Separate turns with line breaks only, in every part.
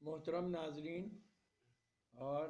محترم ناظرین اور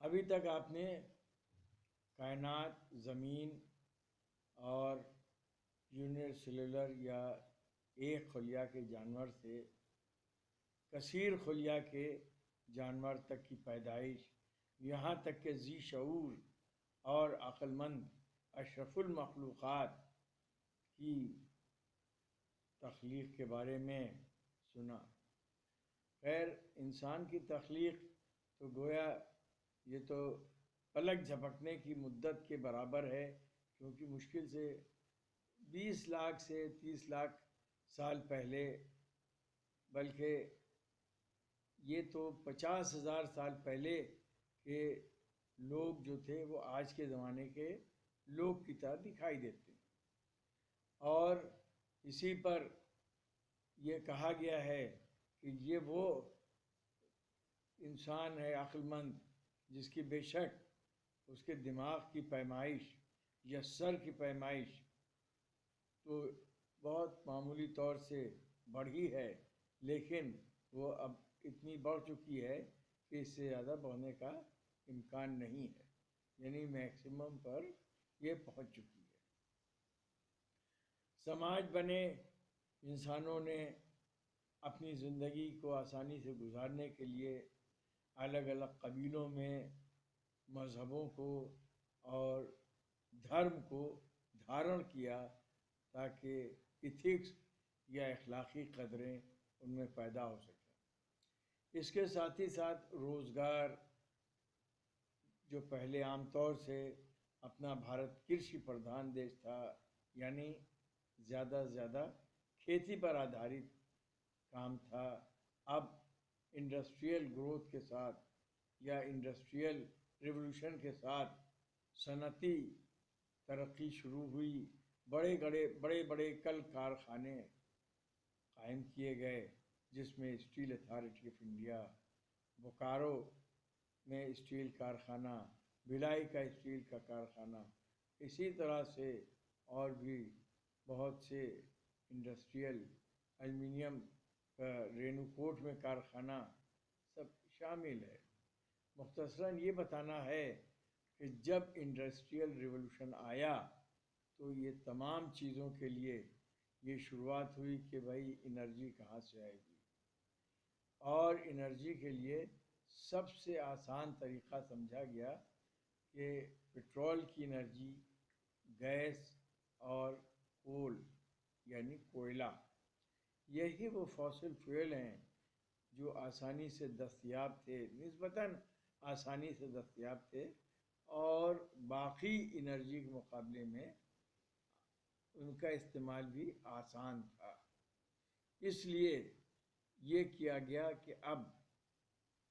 ابھی تک آپ نے کائنات، زمین اور یونیسیلولر یا ایک خلیہ کے جانور سے کثیر خلیہ کے جانور تک کی پیدائش، یہاں تک کہ ذی شعور اور عقل مند اشرف المخلوقات کی تخلیق کے بارے میں سنا۔ خیر، انسان کی تخلیق تو گویا یہ تو پلک جھپکنے کی مدت کے برابر ہے، کیونکہ مشکل سے 20 لاکھ سے 30 لاکھ سال پہلے، بلکہ یہ تو 50,000 سال پہلے کے لوگ جو تھے وہ آج کے زمانے کے لوگ کی طرح دکھائی دیتے ہیں، اور اسی پر یہ کہا گیا ہے کہ یہ وہ انسان ہے عقل مند جس کی بے شک اس کے دماغ کی پیمائش یا سر کی پیمائش تو بہت معمولی طور سے بڑھی ہے، لیکن وہ اب اتنی بڑھ چکی ہے کہ اس سے زیادہ بڑھنے کا امکان نہیں ہے، یعنی میکسیمم پر یہ پہنچ چکی ہے۔ سماج بنے انسانوں نے اپنی زندگی کو آسانی سے گزارنے کے لیے الگ الگ قبیلوں میں مذہبوں کو اور دھرم کو دھارن کیا تاکہ ایتھکس یا اخلاقی قدریں ان میں پیدا ہو سکیں۔ اس کے ساتھ ہی ساتھ روزگار، جو پہلے عام طور سے اپنا بھارت کرشی پردھان دیش تھا، یعنی زیادہ سے زیادہ کھیتی پر آدھارت کام تھا، اب انڈسٹریل گروتھ کے ساتھ یا انڈسٹریل ریولوشن کے ساتھ صنعتی ترقی شروع ہوئی، بڑے بڑے کل کارخانے قائم کیے گئے، جس میں steel authority of India, Bokaro میں اسٹیل کارخانہ، بھلائی کا اسٹیل کا کارخانہ، اسی طرح سے اور بھی بہت سے انڈسٹریل، ایلومینیم کا رینوکوٹ میں کارخانہ سب شامل ہے۔ مختصراً یہ بتانا ہے کہ جب انڈسٹریل ریولوشن آیا تو یہ تمام چیزوں کے لیے یہ شروعات ہوئی کہ بھائی انرجی کہاں سے آئے گی، اور انرجی کے لیے سب سے آسان طریقہ سمجھا گیا کہ پٹرول کی انرجی، گیس اور کول یعنی کوئلہ، یہی وہ فوسل فیول ہیں جو آسانی سے دستیاب تھے، نسبتاً آسانی سے دستیاب تھے، اور باقی انرجی کے مقابلے میں ان کا استعمال بھی آسان تھا۔ اس لیے یہ کیا گیا کہ اب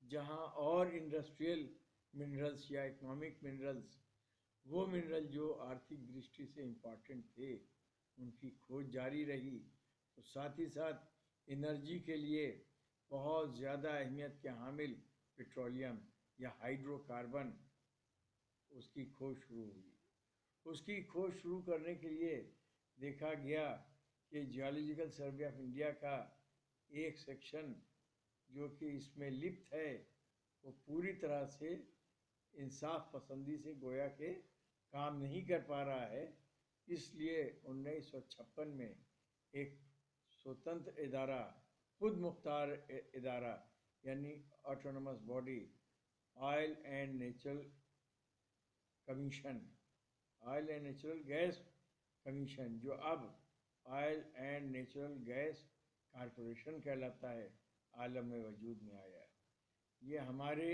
جہاں اور انڈسٹریل منرلز یا اکنامک منرلز، وہ منرل جو آرتھک درشٹی سے امپورٹنٹ تھے، ان کی کھوج جاری رہی، تو ساتھ ہی ساتھ انرجی کے لیے بہت زیادہ اہمیت کے حامل پیٹرولیم یا ہائیڈرو کاربن، اس کی کھوج شروع ہوئی۔ اس کی کھوج شروع کرنے کے لیے دیکھا گیا کہ جیولوجیکل سروے آف انڈیا کا ایک سیکشن جو کہ اس میں لپت ہے، وہ پوری طرح سے انصاف پسندی سے گویا کہ کام نہیں کر پا رہا ہے، اس لیے 1956 میں ایک سوتنتر ادارہ، خود مختار ادارہ یعنی autonomous body, oil and natural commission, oil and natural gas commission, جو اب oil and natural gas corporation کہلاتا ہے، عالم میں وجود میں آیا ہے۔ یہ ہمارے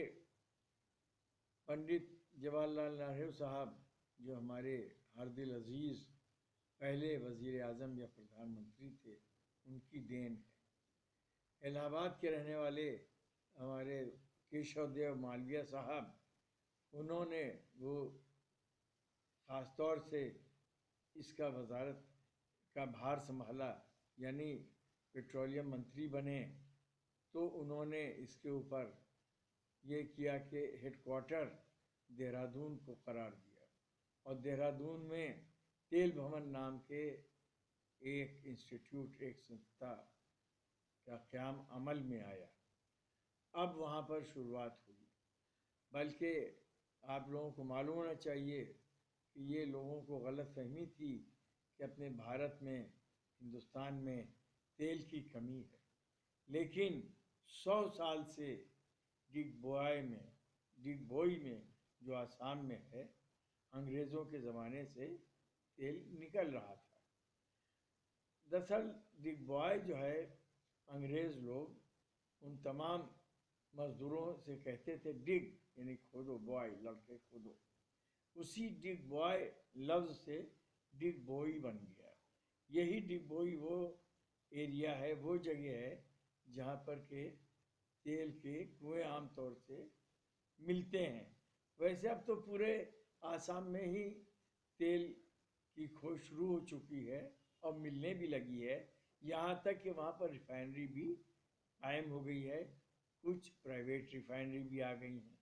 پنڈت جواہر لال نہرو صاحب، جو ہمارے ہر دل عزیز پہلے وزیر اعظم یا پردھان منتری تھے، ان کی دین ہے۔ الہ آباد کے رہنے والے ہمارے کیشو دیو مالویہ صاحب، انہوں نے وہ خاص طور سے اس کا وزارت کا بھار سنبھالا، یعنی پیٹرولیم منتری بنے، تو انہوں نے اس کے اوپر یہ کیا کہ ہیڈ کوارٹر دہرادون کو قرار دیا، اور دہرادون میں تیل بھون نام کے ایک انسٹیٹیوٹ، ایک سنستھا کا قیام عمل میں آیا، اب وہاں پر شروعات ہوئی۔ بلکہ آپ لوگوں کو معلوم ہونا چاہیے کہ یہ لوگوں کو غلط فہمی تھی کہ اپنے بھارت میں، ہندوستان میں تیل کی کمی ہے، لیکن 100 سال سے ڈگ بوئی میں جو آسام میں ہے، انگریزوں کے زمانے سے تیل نکل رہا تھا۔ دراصل ڈگ بوائے جو ہے، انگریز لوگ ان تمام مزدوروں سے کہتے تھے ڈگ یعنی کھودو، بوائے لڑکے کھودو، اسی ڈگ بوائے لفظ سے ڈگ بوئی بن گیا۔ یہی ڈگ بوئی وہ ایریا ہے، وہ جگہ ہے جہاں پر کہ تیل کے کنویں عام طور سے ملتے ہیں۔ ویسے اب تو پورے آسام میں ہی تیل کی کھوج شروع ہو چکی ہے اور ملنے بھی لگی ہے، یہاں تک کہ وہاں پر ریفائنری بھی قائم ہو گئی ہے، کچھ پرائیویٹ ریفائنری بھی آ گئی ہیں۔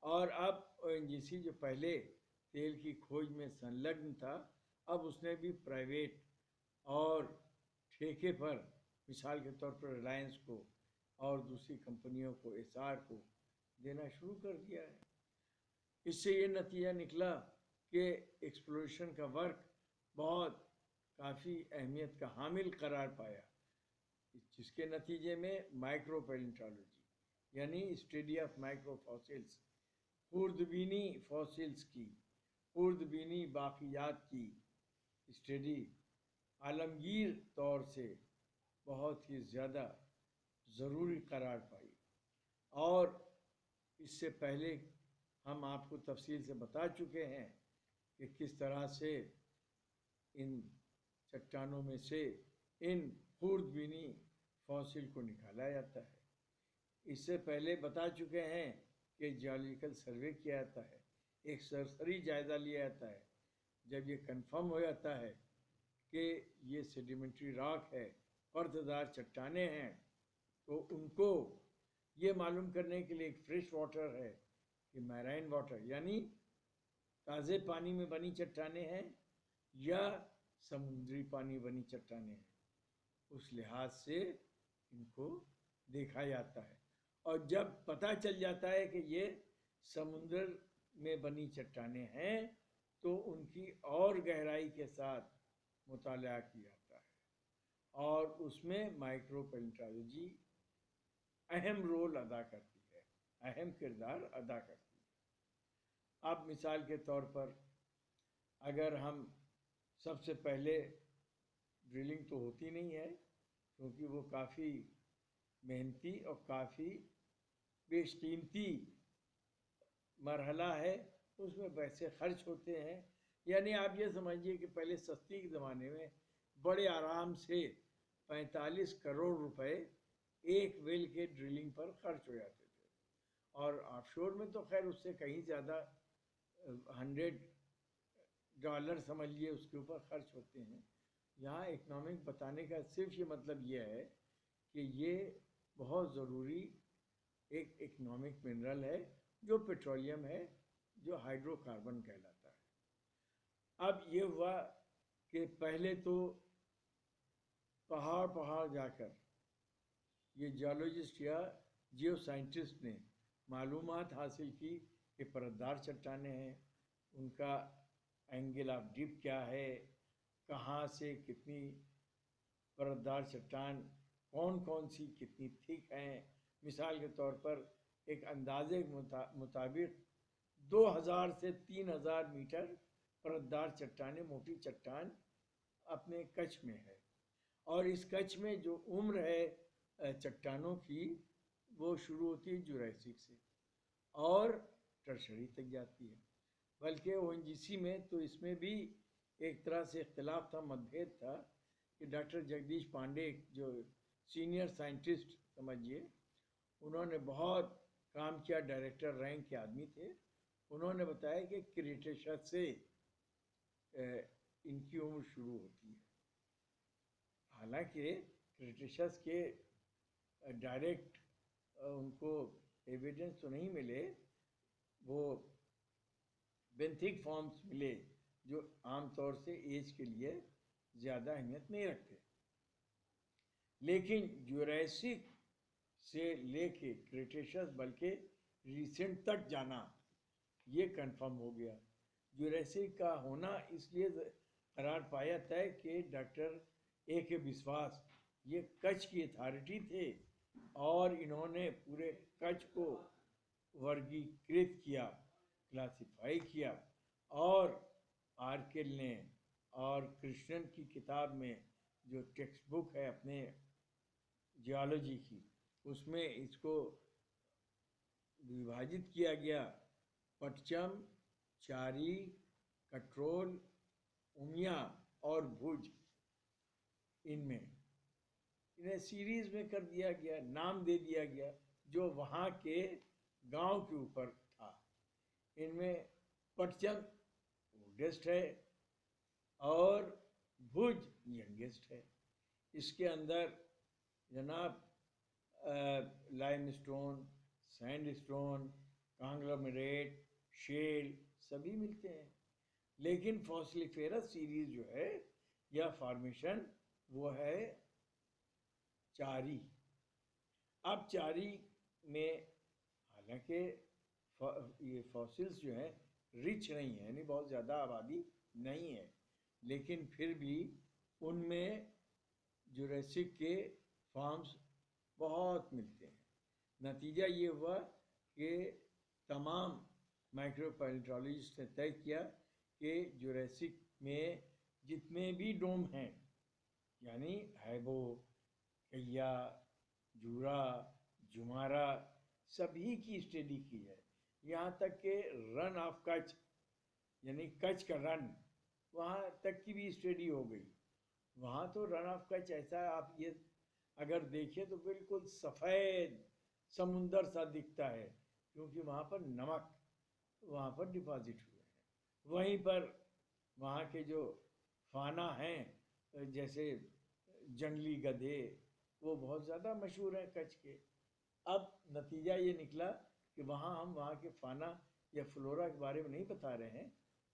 اور اب ONGC جو پہلے تیل کی کھوج میں سنلگن تھا، اب اس نے بھی پرائیویٹ اور ٹھیکے پر، مثال کے طور پر ریلائنس کو اور دوسری کمپنیوں کو، ایسار کو دینا شروع کر دیا ہے۔ اس سے یہ نتیجہ نکلا کہ ایکسپلوریشن کا ورک بہت کافی اہمیت کا حامل قرار پایا، جس کے نتیجے میں مائکرو پیلنٹالوجی یعنی اسٹڈی آف مائکرو فاسلز، خوردبینی فاسلز کی، خوردبینی باقیات کی اسٹڈی عالمگیر طور سے بہت ہی زیادہ ضروری قرار پائی۔ اور اس سے پہلے ہم آپ کو تفصیل سے بتا چکے ہیں کہ کس طرح سے ان چٹانوں میں سے ان خوردبینی فاسل کو نکالا جاتا ہے۔ اس سے پہلے بتا چکے ہیں کہ جیولوجیکل سروے کیا جاتا ہے، ایک سرسری جائزہ لیا جاتا ہے۔ جب یہ کنفرم ہو جاتا ہے کہ یہ سیڈیمنٹری راک ہے، پرتدار چٹانیں ہیں، تو ان کو یہ معلوم کرنے کے لیے ایک فریش واٹر ہے کہ میرائن واٹر یعنی تازے پانی میں بنی چٹانیں ہیں یا سمندری پانی بنی چٹانیں ہیں، اس لحاظ سے ان کو دیکھا جاتا ہے۔ اور جب پتہ چل جاتا ہے کہ یہ سمندر میں بنی چٹانیں ہیں تو ان کی اور گہرائی کے ساتھ مطالعہ کیا جاتا ہے، اور اس میں مائکرو پیلنٹالوجی اہم رول ادا کرتی ہے، اہم کردار ادا کرتی ہے۔ اب مثال کے طور پر اگر ہم سب سے پہلے ڈرلنگ تو ہوتی نہیں ہے کیونکہ وہ کافی محنتی اور کافی بیش قیمتی مرحلہ ہے، اس میں پیسے خرچ ہوتے ہیں۔ یعنی آپ یہ سمجھیے کہ پہلے سستی کے زمانے میں بڑے آرام سے 45 کروڑ روپے ایک ویل کے ڈرلنگ پر خرچ ہو جاتے تھے، اور آف شور میں تو خیر اس سے کہیں زیادہ $100 سمجھ لیے اس کے اوپر خرچ ہوتے ہیں۔ یہاں اکنامک بتانے کا صرف یہ مطلب یہ ہے کہ یہ بہت ضروری ایک اکنامک منرل ہے جو پیٹرولیم ہے، جو ہائیڈرو کاربن کہلاتا ہے۔ اب یہ ہوا کہ پہلے تو پہاڑ جا کر یہ جیولوجسٹ یا جیو سائنٹسٹ نے معلومات حاصل کی کہ پرتدار چٹانیں ہیں، ان کا اینگل آف ڈپ کیا ہے، کہاں سے کتنی پرتدار چٹان کون کون سی کتنی تھک ہیں۔ مثال کے طور پر ایک اندازے کے مطابق 2000 سے 3000 میٹر پرتدار چٹانیں، موٹی چٹان اپنے کچھ میں ہے، اور اس کچھ میں جو عمر ہے چٹانوں کی وہ شروع ہوتی ہے جوراسک سے اور ٹرشری تک جاتی ہے۔ بلکہ ONGC میں تو اس میں بھی ایک طرح سے اختلاف تھا، متبھید تھا، کہ ڈاکٹر جگدیش پانڈے جو سینئر سائنٹسٹ سمجھیے، انہوں نے بہت کام کیا، ڈائریکٹر رینک کے آدمی تھے، انہوں نے بتایا کہ کریٹیشس سے ان کی عمر شروع ہوتی ہے۔ حالانکہ کریٹیشس کے ڈائریکٹ ان کو ایویڈنس تو نہیں ملے، وہ بینتھک فارمز ملے جو عام طور سے ایج کے لیے زیادہ اہمیت نہیں رکھتے، لیکن جوریسک سے لے کے کریٹیشس بلکہ ریسنٹ تک جانا یہ کنفرم ہو گیا۔ جوریسک کا ہونا اس لیے قرار پایا تھا کہ ڈاکٹر اے کے بسواس یہ کچھ کی اتھارٹی تھے اور انہوں نے پورے کچھ کو ورگیکرت کیا، کلاسیفائی کیا، اور آرکل نے اور کرشنن کی کتاب میں جو ٹیکسٹ بک ہے اپنے جیولوجی کی، اس میں اس کو وبھاجت کیا گیا پٹچم، چاری، کٹرول، امیا اور بھوج، ان میں انہیں سیریز میں کر دیا گیا، نام دے دیا گیا جو وہاں کے گاؤں کے اوپر تھا۔ ان میں پٹچم اولڈسٹ ہے اور بھوج ینگسٹ ہے۔ اس کے اندر جناب لائم سٹون، سینڈ سٹون، کانگلومیریٹ، شیل سبھی ملتے ہیں، لیکن فوسلیفیرس سیریز جو ہے یا فارمیشن وہ ہے چاری۔ اب چاری میں حالانکہ یہ فوسلز جو ہیں رچ نہیں ہیں، یعنی بہت زیادہ آبادی نہیں ہے، لیکن پھر بھی ان میں جوریسک کے فارمز بہت ملتے ہیں۔ نتیجہ یہ ہوا کہ تمام مائکرو پیلیونٹولوجسٹ نے طے کیا کہ جوریسک میں جتنے بھی ڈوم ہیں، یعنی ہیبو، کیا، جورا، جمارا، سبھی کی اسٹڈی کی جائے، یہاں تک کہ رن آف کچھ یعنی کچھ کا رن، وہاں تک کی بھی اسٹڈی ہو گئی۔ وہاں تو رن آف کچھ ایسا ہے، آپ یہ اگر دیکھیں تو بالکل سفید سمندر سا دکھتا ہے، کیونکہ وہاں پر نمک وہاں پر ڈپازٹ ہوئے ہیں۔ وہیں پر وہاں کے جو فانا ہیں جیسے جنگلی گدھے وہ بہت زیادہ مشہور ہیں کچھ کے۔ اب نتیجہ یہ نکلا کہ وہاں ہم وہاں کے فانا یا فلورا کے بارے میں نہیں بتا رہے ہیں،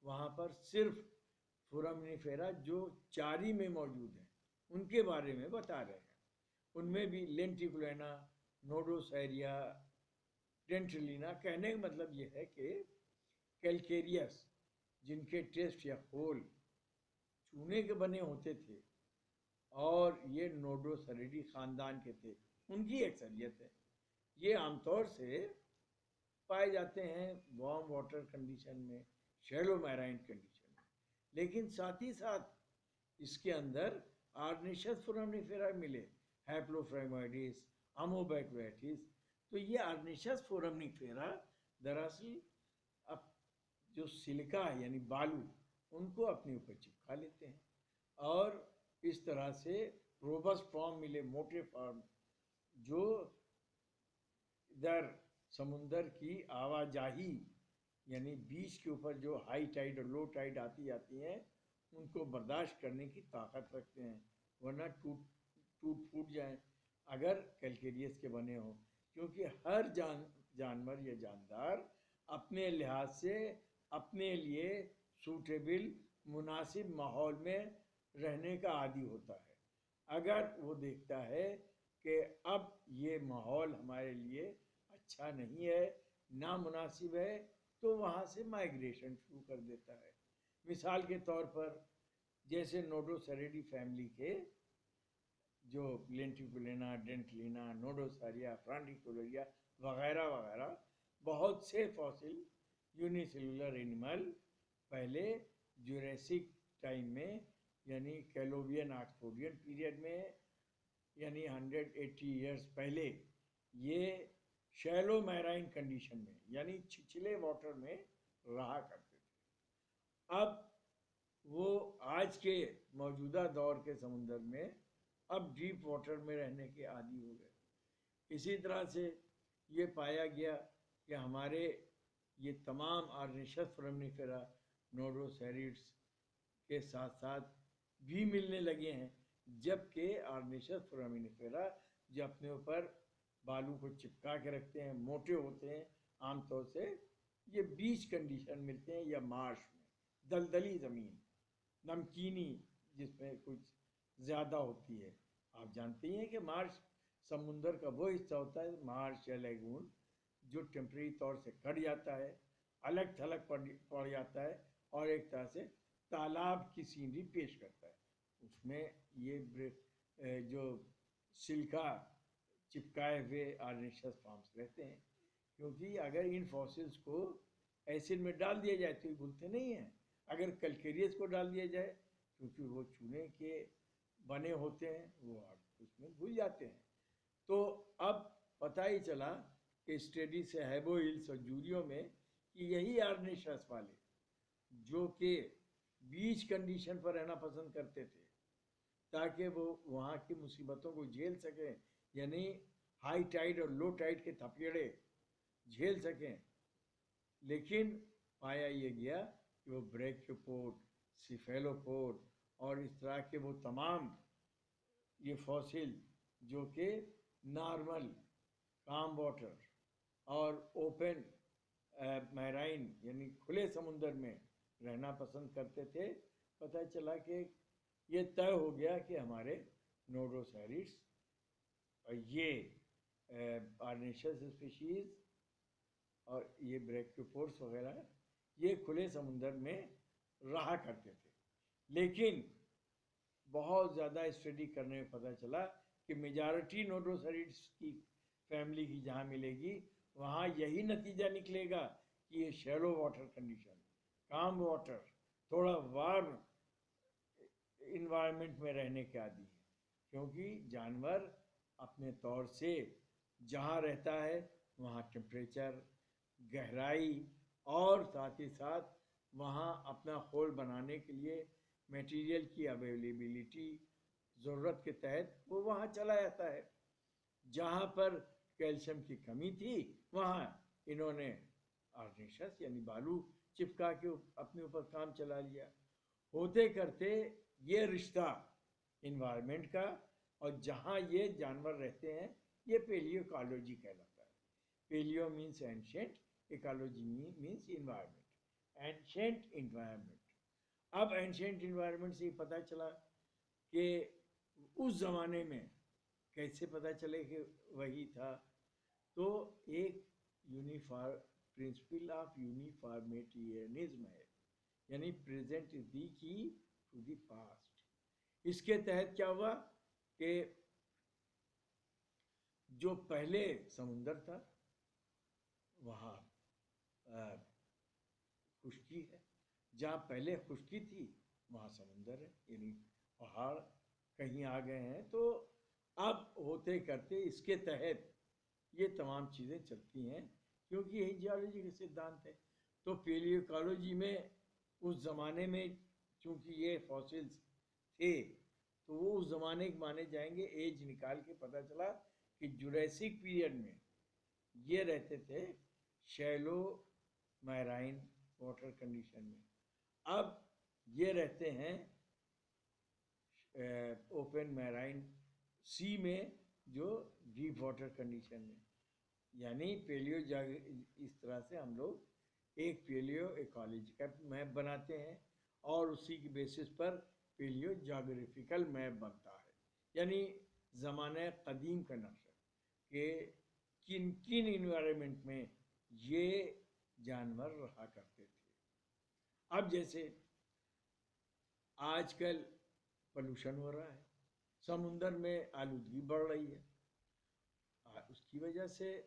وہاں پر صرف فورامینیفیرا جو چاری میں موجود ہیں ان کے بارے میں بتا رہے ہیں۔ ان میں بھی لینٹیکولینا، نوڈوسیریا، ڈینٹلینا، کہنے کا مطلب یہ ہے کہ کیلکیریس جن کے ٹیسٹ یا خول چونے کے بنے ہوتے تھے اور یہ نوڈوسیریڈی خاندان کے تھے، ان کی اکثریت ہے۔ یہ عام طور سے پائے جاتے ہیں وارم واٹر کنڈیشن میں، شیلو میرائن کنڈیشن میں، لیکن ساتھ ہی ساتھ اس کے اندر آرنیشس فورامینیفیرا ملے، ہیپلوفرائموئڈیس، اموبیکویٹس۔ تو یہ آرنیشس فورامینیفیرا دراصل اب جو سلکا یعنی بالو ان کو اپنے اوپر چپکا لیتے ہیں، اور اس طرح سے روبسٹ فارم ملے، موٹے فارم، جو ادھر سمندر کی آواجاہی یعنی بیچ کے اوپر جو ہائی ٹائیڈ اور لو ٹائیڈ آتی جاتی ہیں ان کو برداشت کرنے کی طاقت رکھتے ہیں، ورنہ ٹوٹ پھوٹ جائیں اگر کیلکیریس کے بنے ہوں، کیونکہ ہر جانور یا جاندار اپنے لحاظ سے اپنے لیے سوٹیبل مناسب ماحول میں رہنے کا عادی ہوتا ہے۔ اگر وہ دیکھتا ہے کہ اب یہ ماحول ہمارے لیے اچھا نہیں ہے، نامناسب ہے، تو وہاں سے مائیگریشن شروع کر دیتا ہے۔ مثال کے طور پر جیسے نوڈوسیریڈی فیملی کے جو لینٹیکولینا، ڈینٹلینا، نوڈوسیریا، فرانڈیکولریا وغیرہ وغیرہ بہت سے فوسل یونی سیلولر اینیمل پہلے جوریسک ٹائم میں یعنی کیلووین آکسفورڈین پیریڈ میں یعنی 180 ایئرز پہلے یہ شیلو میرائن کنڈیشن میں یعنی چھچھلے واٹر میں رہا کرتے تھے۔ اب وہ آج کے موجودہ دور کے سمندر میں اب ڈیپ واٹر میں رہنے کے عادی ہو گئے۔ اسی طرح سے یہ پایا گیا کہ ہمارے یہ تمام آرنیشس فورامینیفیرا نوڈوسیریڈس کے ساتھ ساتھ بھی ملنے لگے ہیں، جبکہ آرنیشس فورامینیفیرا جو اپنے اوپر بالو کو چپکا کے رکھتے ہیں، موٹے ہوتے ہیں، عام طور سے یہ بیچ کنڈیشن ملتے ہیں یا مارش میں، دلدلی زمین، نمکینی جس میں کچھ زیادہ ہوتی ہے. آپ جانتے ہیں کہ مارش سمندر کا وہ حصہ ہوتا ہے مارش یا لیگون جو ٹیمپریری طور سے کٹ جاتا ہے, الگ تھلگ پڑ جاتا ہے اور ایک طرح سے تالاب کی سینری پیش کرتا ہے. اس میں یہ جو سلکا چپکائے ہوئے آرنیشس فارمز رہتے ہیں, کیونکہ اگر ان فاسلز کو ایسڈ میں ڈال دیا جائے تو یہ گھلتے نہیں ہیں. اگر کیلکیریس کو ڈال دیا جائے کیونکہ وہ چونے کے بنے ہوتے ہیں وہ اس میں گھل جاتے ہیں. تو اب پتہ ہی چلا کہ اسٹڈی سے ہیبو ہلز اور جوریو میں کہ یہی آرنیشس والے جو کہ بیچ کنڈیشن پر رہنا پسند کرتے تھے تاکہ وہ وہاں کی مصیبتوں کو جھیل سکیں, یعنی ہائی ٹائیڈ اور لو ٹائیڈ کے تھپیڑے جھیل سکیں, لیکن پایا یہ گیا کہ وہ بریکیوپوڈ, سیفیلوپوڈ اور اس طرح کے وہ تمام یہ فوسل جو کہ نارمل کام واٹر اور اوپن میرائن یعنی کھلے سمندر میں رہنا پسند کرتے تھے, پتہ چلا کہ یہ طے ہو گیا کہ ہمارے نوڈوسیریڈس اور یہ آرنیشس اسپیشیز اور یہ بریکیوپوڈس وغیرہ یہ کھلے سمندر میں رہا کرتے تھے. لیکن بہت زیادہ اسٹڈی کرنے میں پتہ چلا کہ میجارٹی نوڈوسیریڈس کی فیملی کی جہاں ملے گی وہاں یہی نتیجہ نکلے گا کہ یہ شیلو واٹر کنڈیشن, کام واٹر, تھوڑا وارم انوائرمنٹ میں رہنے کے عادی ہے, کیونکہ جانور اپنے طور سے جہاں رہتا ہے وہاں ٹمپریچر, گہرائی اور ساتھ ہی ساتھ وہاں اپنا خول بنانے کے لیے میٹیریل کی اویلیبلٹی ضرورت کے تحت وہ وہاں چلا جاتا ہے. جہاں پر کیلشیم کی کمی تھی وہاں انہوں نے آرنیشس یعنی بالو چپکا کے اپنے اوپر کام چلا لیا. ہوتے کرتے یہ رشتہ انوائرمنٹ کا اور جہاں یہ جانور رہتے ہیں یہ پیلیو ایکالوجی کہلاتا ہے. Palaeo means ancient, ecology means environment, ancient environment. اب اینشینٹ انوائرمنٹ سے پتہ چلا کہ اس زمانے میں کیسے پتہ چلے کہ وہی تھا, تو ایک پرنسپل آف یونیفارمیٹیرنزم ہے, یعنی پریزنٹ از دی کی ٹو دی پاسٹ. اس کے تحت کیا ہوا کہ جو پہلے سمندر تھا وہاں خشکی ہے, جہاں پہلے خشکی تھی وہاں سمندر ہے, یعنی پہاڑ کہیں آ گئے ہیں. تو اب ہوتے کرتے اس کے تحت یہ تمام چیزیں چلتی ہیں کیونکہ یہی جیولوجی کے سدھانت ہے. تو پیلیو ایکالوجی میں اس زمانے میں چونکہ یہ فاسلز تھے تو وہ اس زمانے کے مانے جائیں گے. ایج نکال کے پتہ چلا کہ جوریسک پیریڈ میں یہ رہتے تھے شیلو میرائن واٹر کنڈیشن میں, اب یہ رہتے ہیں اوپن میرائن سی میں جو ڈیپ واٹر کنڈیشن میں. یعنی پیلیو اس طرح سے ہم لوگ ایک پیلیو ایکالوجی کا میپ بناتے ہیں اور اسی کی بیسس پر پیلیو جاگرفیکل میپ بنتا ہے, یعنی زمانہ قدیم کا نقشہ کہ کن کن انوائرمنٹ میں یہ جانور رہا کرتے تھے. اب جیسے آج کل پولوشن ہو رہا ہے, سمندر میں آلودگی بڑھ رہی ہے, اس کی وجہ سے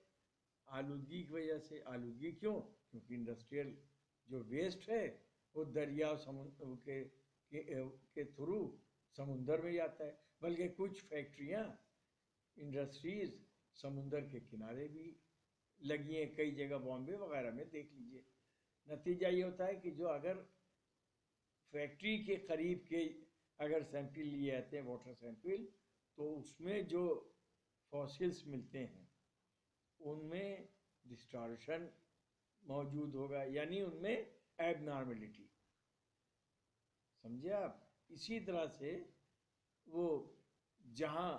آلودگی کی وجہ سے آلودگی کیوں؟ کیونکہ انڈسٹریل جو ویسٹ ہے وہ دریا کے تھرو سمندر میں جاتا ہے, بلکہ کچھ فیکٹریاں انڈسٹریز سمندر کے کنارے بھی لگی ہیں, کئی جگہ بامبے وغیرہ میں دیکھ لیجئے. نتیجہ یہ ہوتا ہے کہ جو اگر فیکٹری کے قریب کے اگر سیمپل لیے جاتے ہیں واٹر سیمپل تو اس میں جو فاسلز ملتے ہیں ان میں ڈسٹارشن موجود ہوگا, یعنی ان میں ایب نارملٹی, سمجھے آپ. اسی طرح سے وہ جہاں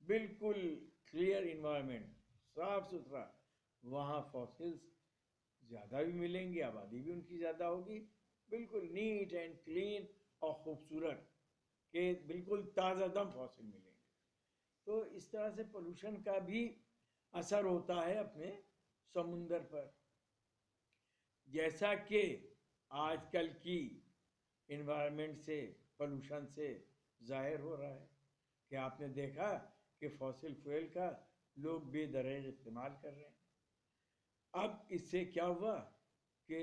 بالکل کلیئر انوائرمنٹ صاف ستھرا وہاں فاسلز زیادہ بھی ملیں گے, آبادی بھی ان کی زیادہ ہوگی, بالکل نیٹ اینڈ کلین اور خوبصورت. کہ بالکل تازہ دم فوسل ملیں گے. تو اس طرح سے پولوشن کا بھی اثر ہوتا ہے اپنے سمندر پر. جیسا کہ آج کل کی انوائرمنٹ سے پولوشن سے ظاہر ہو رہا ہے کہ آپ نے دیکھا کہ فوسل فیول کا لوگ بے دریغ استعمال کر رہے ہیں. اب اس سے کیا ہوا کہ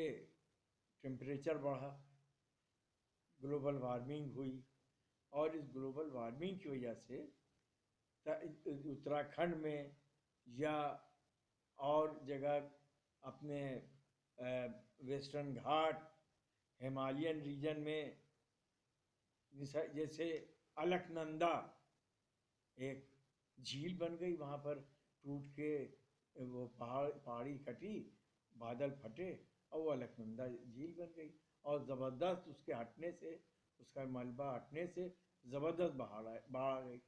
ٹیمپریچر بڑھا، گلوبل وارمنگ ہوئی، اور اس گلوبل وارمنگ کی وجہ سے اتراکھنڈ میں یا اور جگہ اپنے ویسٹرن گھاٹ ہمالین ریجن میں جیسے الکنندا ایک جھیل بن گئی، وہاں پر ٹوٹ کے وہ پہاڑی کٹی، بادل پھٹے اور وہ الکنندا جھیل بن گئی، اور زبردست اس کے ہٹنے سے، اس کا ملبہ ہٹنے سے زبردست باڑھ آ گئی.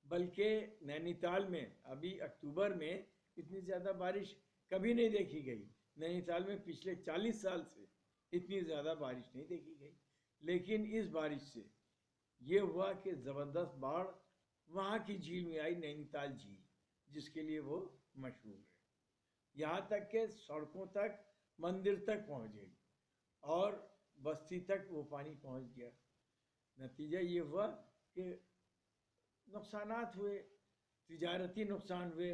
بلکہ نینی تال میں ابھی اکتوبر میں اتنی زیادہ بارش کبھی نہیں دیکھی گئی. نینی تال میں پچھلے 40 سال سے اتنی زیادہ بارش نہیں دیکھی گئی. لیکن اس بارش سے یہ ہوا کہ زبردست باڑھ وہاں کی جھیل میں آئی، نینی تال جھیل، جس کے لیے وہ مشہور ہے. یہاں تک کہ سڑکوں تک، مندر تک پہنچ گئی اور بستی تک وہ پانی پہنچ گیا. نتیجہ یہ ہوا کہ نقصانات ہوئے، تجارتی نقصان ہوئے،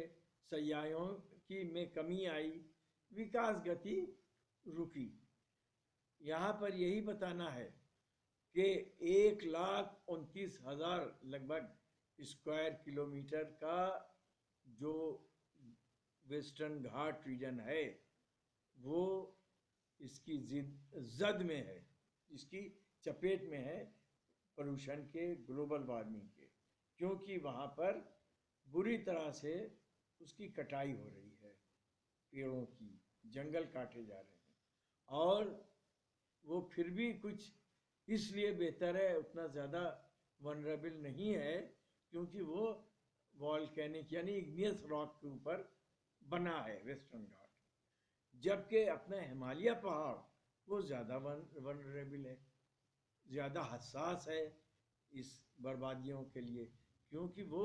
سیاحوں کی میں کمی آئی، وکاس گتی رکی. یہاں پر یہی بتانا ہے کہ 1,29,000 لگ بھگ اسکوائر کلومیٹر کا جو ویسٹرن گھاٹ ریجن ہے وہ اس کی زد میں ہے، اس کی چپیٹ میں ہے پولوشن کے، گلوبل وارمنگ کے، کیونکہ وہاں پر بری طرح سے اس کی کٹائی ہو رہی ہے، پیڑوں کی، جنگل کاٹے جا رہے ہیں. اور وہ پھر بھی کچھ اس لیے بہتر ہے، اتنا زیادہ ونریبل نہیں ہے، کیونکہ وہ والکینک یعنی اگنیس راک کے اوپر بنا ہے ویسٹرن گھاٹ. جبکہ اپنا ہمالیہ پہاڑ وہ زیادہ ونریبل ہے، زیادہ حساس ہے اس بربادیوں کے لیے، کیونکہ وہ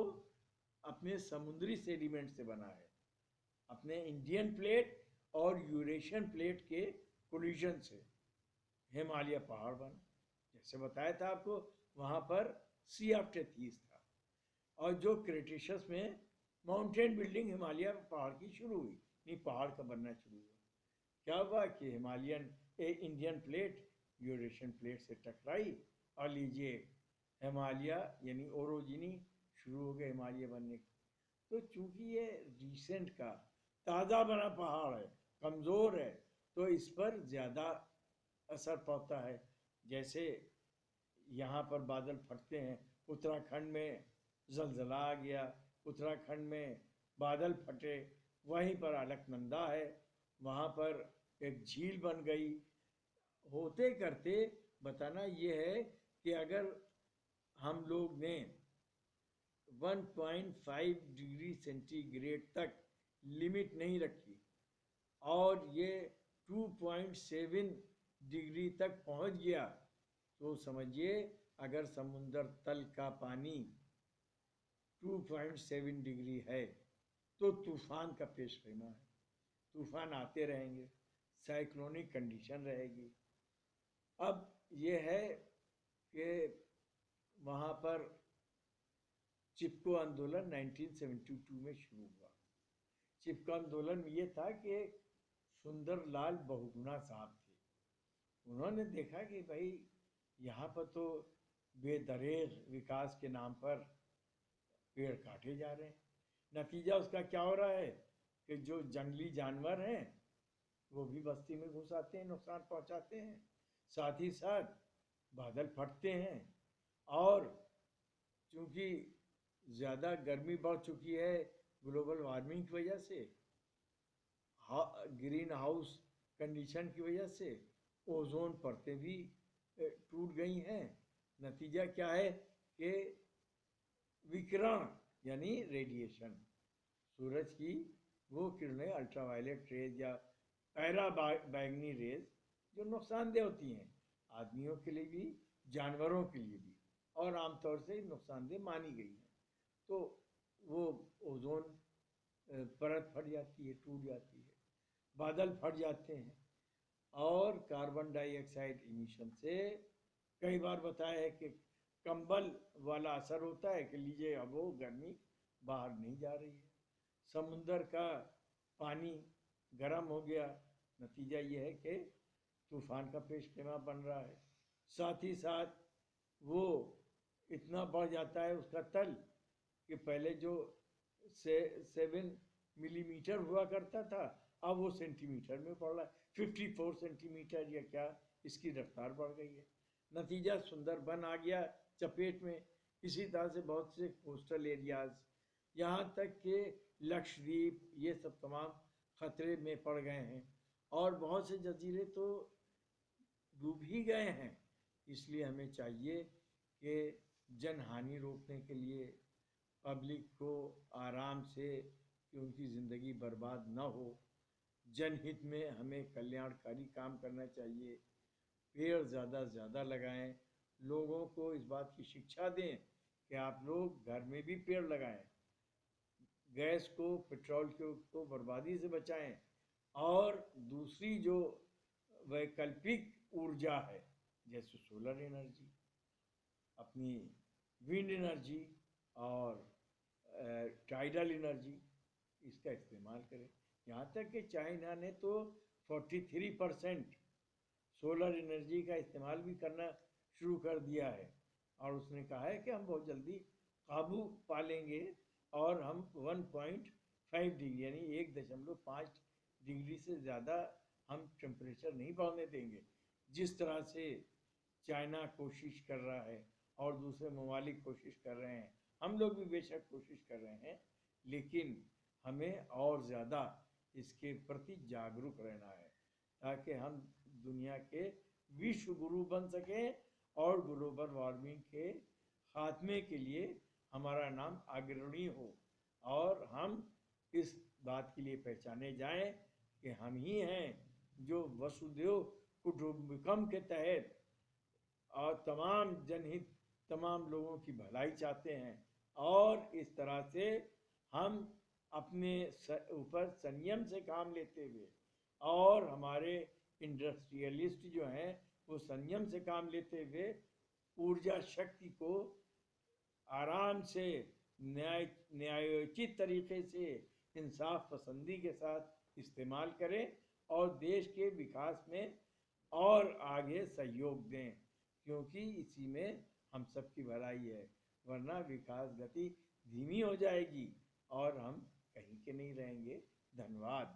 اپنے سمندری سیڈیمنٹ سے بنا ہے، اپنے انڈین پلیٹ اور یوریشین پلیٹ کے کولیجن سے ہمالیہ پہاڑ بنا. جیسے بتایا تھا آپ کو، وہاں پر سی آف ٹیتھیس تھا، اور جو کریٹیشس میں ماؤنٹین بلڈنگ ہمالیہ پہاڑ کی شروع ہوئی، نہیں پہاڑ کا بننا شروع ہوا. کیا ہوا کہ انڈین پلیٹ یوریشین پلیٹ سے ٹکرائی، اور لیجیے ہمالیہ یعنی اوروجنی شروع ہو گئے ہمالیہ بننے کی. تو چونکہ یہ ریسنٹ کا تازہ بنا پہاڑ ہے، کمزور ہے، تو اس پر زیادہ اثر پڑتا ہے. جیسے یہاں پر بادل پھٹتے ہیں، اتراکھنڈ میں زلزلہ آ گیا، اتراکھنڈ میں بادل پھٹے، وہیں پر الکنندا ہے، وہاں پر ایک جھیل بن گئی. ہوتے کرتے بتانا یہ ہے کہ اگر ہم لوگ نے 1.5 ڈگری سینٹی گریڈ تک لمٹ نہیں رکھی اور یہ 2.7 ڈگری تک پہنچ گیا، تو سمجھیے اگر سمندر تل کا پانی 2.7 ڈگری ہے تو طوفان کا پیش خیمہ ہے. طوفان آتے رہیں گے، سائیکلونک کنڈیشن رہے گی. اب یہ ہے کہ وہاں پر چپکو آندولن 1972 میں شروع ہوا. چپکو آندولن میں یہ تھا کہ سندر لال بہگنا صاحب تھے، انہوں نے دیکھا کہ بھائی یہاں پر تو بے دریغ وکاس کے نام پر پیڑ کاٹے جا رہے ہیں. نتیجہ اس کا کیا ہو رہا ہے کہ جو جنگلی جانور ہیں وہ بھی بستی میں گھس آتے ہیں، نقصان پہنچاتے ہیں، ساتھ ہی ساتھ بادل پھٹتے ہیں. اور چونکہ زیادہ گرمی بڑھ چکی ہے گلوبل وارمنگ کی وجہ سے، گرین ہاؤس کنڈیشن کی وجہ سے اوزون پرتیں بھی ٹوٹ گئی ہیں. نتیجہ کیا ہے کہ وکرن یعنی ریڈیشن، سورج کی وہ کرنیں، الٹرا وائلیٹ ریز یا پیرا بیگنی ریز، جو نقصان دہ ہوتی ہیں آدمیوں کے لیے بھی، جانوروں کے لیے بھی اور عام طور سے نقصان دہ مانی گئی ہیں. تو وہ اوزون پرت پھٹ جاتی ہے، ٹوٹ جاتی ہے، بادل پھٹ جاتے ہیں، اور کاربن ڈائی آکسائڈ ایمیشن سے کئی بار بتایا ہے کہ کمبل والا اثر ہوتا ہے کہ لیجیے اب وہ گرمی باہر نہیں جا رہی ہے. سمندر کا پانی گرم ہو گیا، نتیجہ یہ ہے کہ طوفان کا پیش خیمہ بن رہا ہے. ساتھ ہی ساتھ وہ اتنا بڑھ جاتا ہے اس کا تل کہ پہلے جو 7 ملی میٹر ہوا کرتا تھا اب وہ سینٹی میٹر میں پڑ رہا ہے. 54 سینٹی میٹر یا کیا اس کی رفتار بڑھ گئی ہے. نتیجہ سندر بن آ گیا چپیٹ میں. اسی طرح سے بہت سے کوسٹل ایریاز، یہاں تک کہ لکشدیپ، یہ سب تمام خطرے میں پڑ گئے ہیں، اور بہت سے جزیرے تو ڈوب ہی گئے ہیں. اس لیے ہمیں چاہیے کہ جن ہانی روکنے کے لیے پبلک کو آرام سے کہ ان کی زندگی برباد نہ ہو، جن ہت میں ہمیں کلیان کاری کام کرنا چاہیے. پیڑ زیادہ سے زیادہ لگائیں، لوگوں کو اس بات کی شکشا دیں کہ آپ لوگ گھر میں بھی پیڑ لگائیں، گیس کو، پیٹرول کو بربادی سے بچائیں، اور دوسری جو ویکلپک ارجا ہے جیسے سولر انرجی، اپنی ونڈ انرجی اور ٹائیڈل انرجی، اس کا استعمال کریں. یہاں تک کہ چائنا نے تو 43% سولر انرجی کا استعمال بھی کرنا شروع کر دیا ہے، اور اس نے کہا ہے کہ ہم بہت جلدی قابو پا لیں گے اور ہم 1.5 ڈگری یعنی 1.5 ڈگری سے زیادہ ہم ٹیمپریچر نہیں بڑھنے دیں گے. جس طرح سے چائنا کوشش کر رہا ہے اور دوسرے ممالک کوشش کر رہے ہیں، ہم لوگ بھی بے شک کوشش کر رہے ہیں، لیکن ہمیں اور زیادہ اس کے پرتی جاگروک رہنا ہے تاکہ ہم دنیا کے وشو گرو بن سکیں اور گلوبل وارمنگ کے خاتمے کے لیے ہمارا نام اگرنی ہو، اور ہم اس بات کے لیے پہچانے جائیں کہ ہم ہی ہیں جو وسودھیو کٹمبکم کے تحت اور تمام جنہت، تمام لوگوں کی بھلائی چاہتے ہیں. اور اس طرح سے ہم اپنے اوپر سنیم سے کام لیتے ہوئے، اور ہمارے انڈسٹریلسٹ جو ہیں وہ سنیم سے کام لیتے ہوئے ارجا شکتی کو آرام سے نیاوچت طریقے سے انصاف پسندی کے ساتھ استعمال کریں اور دیش کے وکاس میں اور آگے سہیوگ دیں، کیونکہ اسی میں ہم سب کی بھلائی ہے. ورنہ وکاس گتی دھیمی ہو جائے گی اور ہم کہیں کے نہیں رہیں گے. دھنیواد.